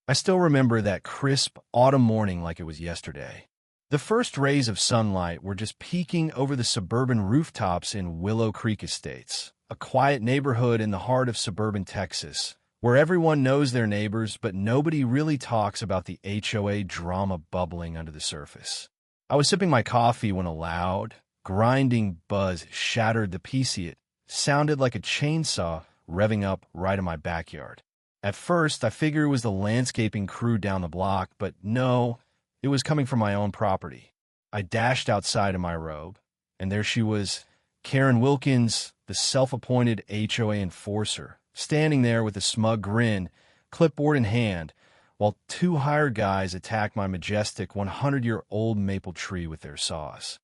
I still remember that crisp autumn morning like it was yesterday. The first rays of sunlight were just peeking over the suburban rooftops in Willow Creek Estates, a quiet neighborhood in the heart of suburban Texas, where everyone knows their neighbors but nobody really talks about the HOA drama bubbling under the surface. I was sipping my coffee when a loud, grinding buzz shattered the PC. It sounded like a chainsaw revving up right in my backyard. At first, I figured it was the landscaping crew down the block, but no, it was coming from my own property. I dashed outside in my robe, and there she was, Karen Wilkins, the self-appointed HOA enforcer, standing there with a smug grin, clipboard in hand, while two hired guys attacked my majestic 100-year-old maple tree with their saws.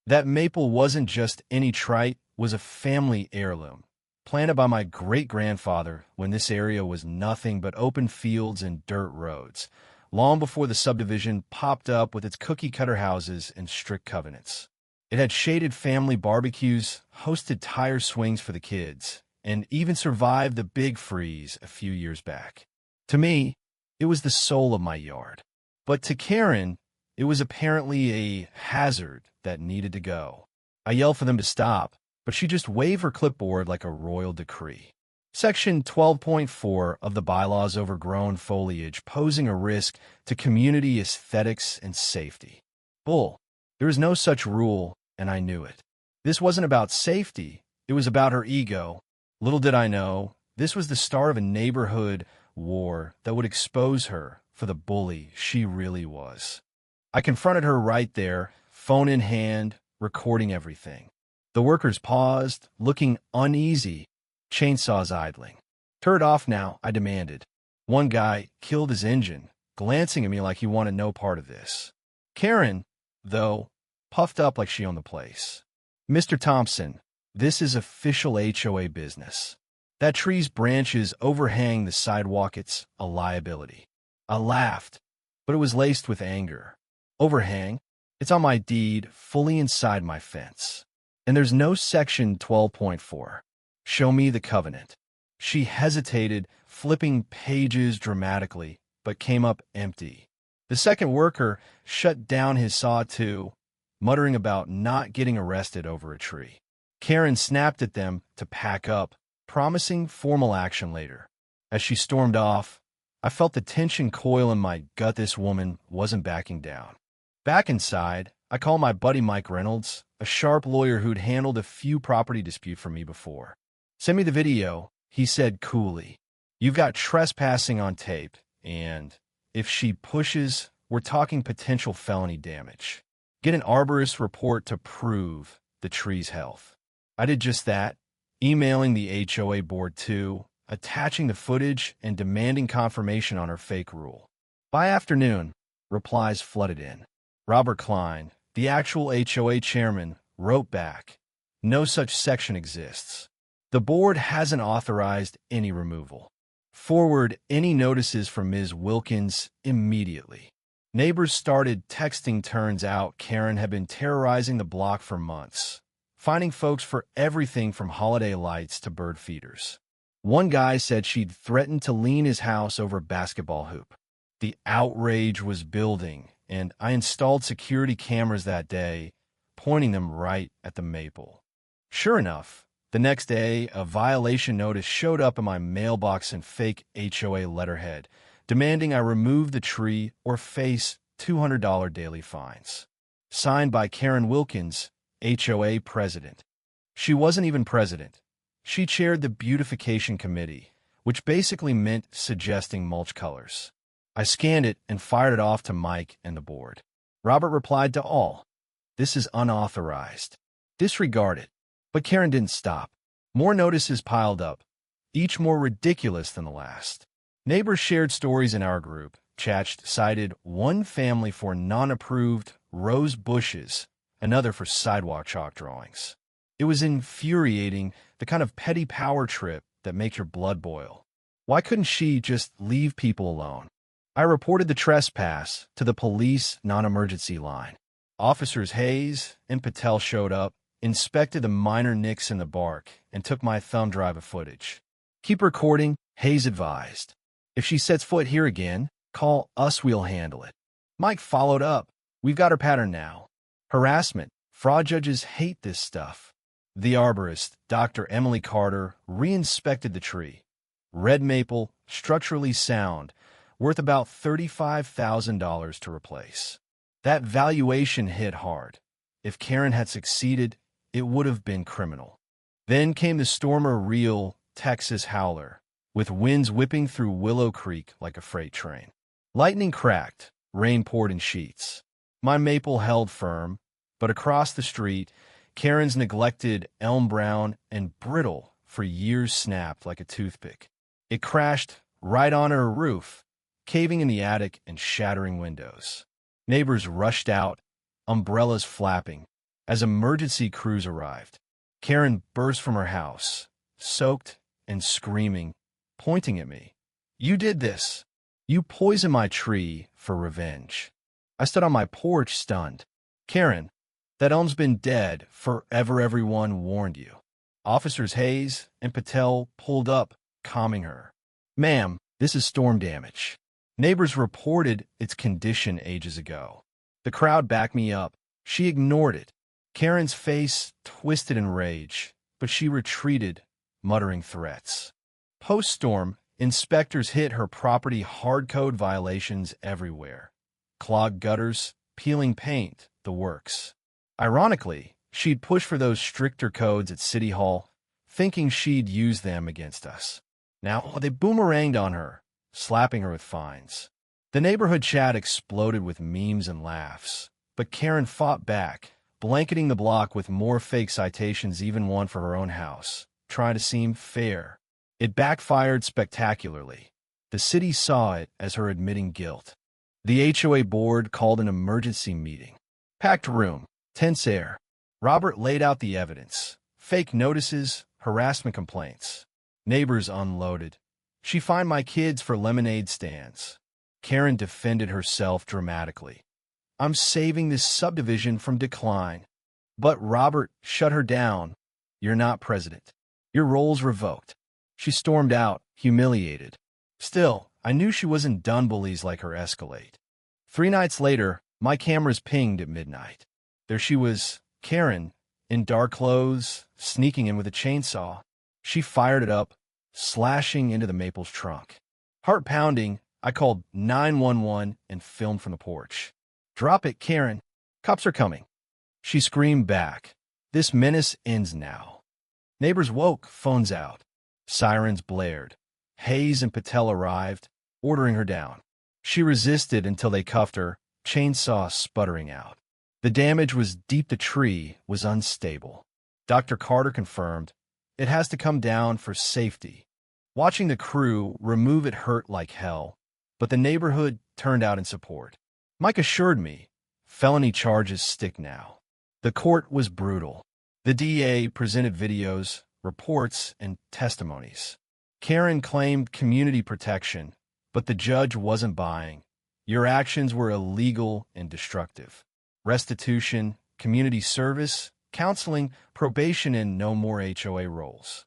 That maple wasn't just any trite, was a family heirloom, planted by my great-grandfather when this area was nothing but open fields and dirt roads, long before the subdivision popped up with its cookie-cutter houses and strict covenants. It had shaded family barbecues, hosted tire swings for the kids, and even survived the big freeze a few years back. To me, it was the soul of my yard. But to Karen, it was apparently a hazard that needed to go. I yelled for them to stop, but she just waved her clipboard like a royal decree. Section 12.4 of the bylaws overgrown foliage posing a risk to community aesthetics and safety. Bull. There is no such rule, and I knew it. This wasn't about safety, it was about her ego. Little did I know, this was the start of a neighborhood war that would expose her for the bully she really was. I confronted her right there, phone in hand, recording everything. The workers paused, looking uneasy, chainsaws idling. "Turn it off now," I demanded. One guy killed his engine, glancing at me like he wanted no part of this. Karen, though, puffed up like she owned the place. "Mr. Thompson, this is official HOA business. That tree's branches overhang the sidewalk. It's a liability." I laughed, but it was laced with anger. Overhang? It's on my deed, fully inside my fence. And there's no section 12.4. Show me the covenant. She hesitated, flipping pages dramatically, but came up empty. The second worker shut down his saw too, muttering about not getting arrested over a tree. Karen snapped at them to pack up, promising formal action later. As she stormed off, I felt the tension coil in my gut. This woman wasn't backing down. Back inside, I called my buddy Mike Reynolds, a sharp lawyer who'd handled a few property disputes for me before. "Send me the video," he said coolly. "You've got trespassing on tape, and if she pushes, we're talking potential felony damage. Get an arborist report to prove the tree's health." I did just that, emailing the HOA board too, attaching the footage and demanding confirmation on her fake rule. By afternoon, replies flooded in. Robert Klein, the actual HOA chairman, wrote back, "No such section exists. The board hasn't authorized any removal. Forward any notices from Ms. Wilkins immediately." Neighbors started texting. Turns out Karen had been terrorizing the block for months, finding folks for everything from holiday lights to bird feeders. One guy said she'd threatened to lean his house over a basketball hoop. The outrage was building, and I installed security cameras that day, pointing them right at the maple. Sure enough, the next day, a violation notice showed up in my mailbox in fake HOA letterhead, demanding I remove the tree or face $200 daily fines. Signed by Karen Wilkins, HOA president. She wasn't even president. She chaired the beautification committee, which basically meant suggesting mulch colors. I scanned it and fired it off to Mike and the board. Robert replied to all, "This is unauthorized. Disregard it." But Karen didn't stop. More notices piled up, each more ridiculous than the last. Neighbors shared stories in our group. Chat cited one family for non-approved rose bushes, another for sidewalk chalk drawings. It was infuriating, the kind of petty power trip that makes your blood boil. Why couldn't she just leave people alone? I reported the trespass to the police non-emergency line. Officers Hayes and Patel showed up, inspected the minor nicks in the bark, and took my thumb drive of footage. "Keep recording," Hayes advised. "If she sets foot here again, Call us, we'll handle it. Mike followed up. We've got her pattern now. Harassment. Fraud judges hate this stuff. The arborist, Dr. Emily Carter, re-inspected the tree. Red maple, structurally sound, worth about $35,000 to replace. That valuation hit hard. If Karen had succeeded, it would have been criminal. Then came the stormer real Texas howler, with winds whipping through Willow Creek like a freight train. Lightning cracked, rain poured in sheets. My maple held firm, but across the street, Karen's neglected elm brown and brittle for years snapped like a toothpick. It crashed right on her roof, caving in the attic and shattering windows. Neighbors rushed out, umbrellas flapping, as emergency crews arrived. Karen burst from her house, soaked and screaming, pointing at me. You did this. You poisoned my tree for revenge. I stood on my porch stunned. Karen, that elm's been dead forever, everyone warned you. Officers Hayes and Patel pulled up, calming her. Ma'am, this is storm damage. Neighbors reported its condition ages ago. The crowd backed me up. She ignored it. Karen's face twisted in rage, but she retreated, muttering threats. Post-storm, inspectors hit her property hard code violations everywhere. Clogged gutters, peeling paint, the works. Ironically, she'd pushed for those stricter codes at City Hall, thinking she'd use them against us. Now they boomeranged on her, slapping her with fines. The neighborhood chat exploded with memes and laughs, but Karen fought back, blanketing the block with more fake citations, even one for her own house, trying to seem fair. It backfired spectacularly. The city saw it as her admitting guilt. The HOA board called an emergency meeting. Packed room, tense air. Robert laid out the evidence. Fake notices, harassment complaints. Neighbors unloaded. She fined my kids for lemonade stands. Karen defended herself dramatically. I'm saving this subdivision from decline. But Robert shut her down. You're not president. Your role's revoked. She stormed out, humiliated. Still, I knew she wasn't done. Bullies like her escalate. 3 nights later, my cameras pinged at midnight. There she was, Karen, in dark clothes, sneaking in with a chainsaw. She fired it up, slashing into the maple's trunk. Heart pounding, I called 911 and filmed from the porch. Drop it, Karen. Cops are coming. She screamed back. This menace ends now. Neighbors woke, phones out. Sirens blared. Hayes and Patel arrived, ordering her down. She resisted until they cuffed her, chainsaw sputtering out. The damage was deep. The tree was unstable. Dr. Carter confirmed, it has to come down for safety. Watching the crew remove it hurt like hell, but the neighborhood turned out in support. Mike assured me, felony charges stick now. The court was brutal. The DA presented videos, reports, and testimonies. Karen claimed community protection, but the judge wasn't buying. Your actions were illegal and destructive. Restitution, community service, counseling, probation, and no more HOA roles.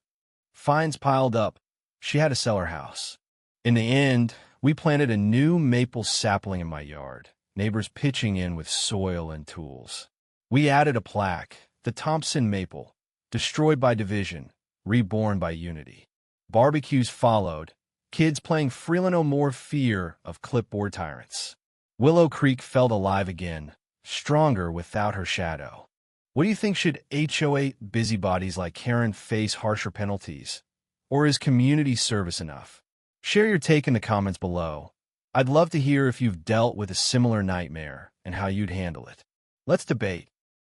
Fines piled up. She had to sell her house. In the end, we planted a new maple sapling in my yard, neighbors pitching in with soil and tools. We added a plaque, the Thompson maple, destroyed by division, reborn by unity. Barbecues followed, kids playing freely, no more fear of clipboard tyrants. Willow Creek felt alive again, stronger without her shadow. What do you think? Should HOA busybodies like Karen face harsher penalties? Or is community service enough? Share your take in the comments below. I'd love to hear if you've dealt with a similar nightmare and how you'd handle it. Let's debate.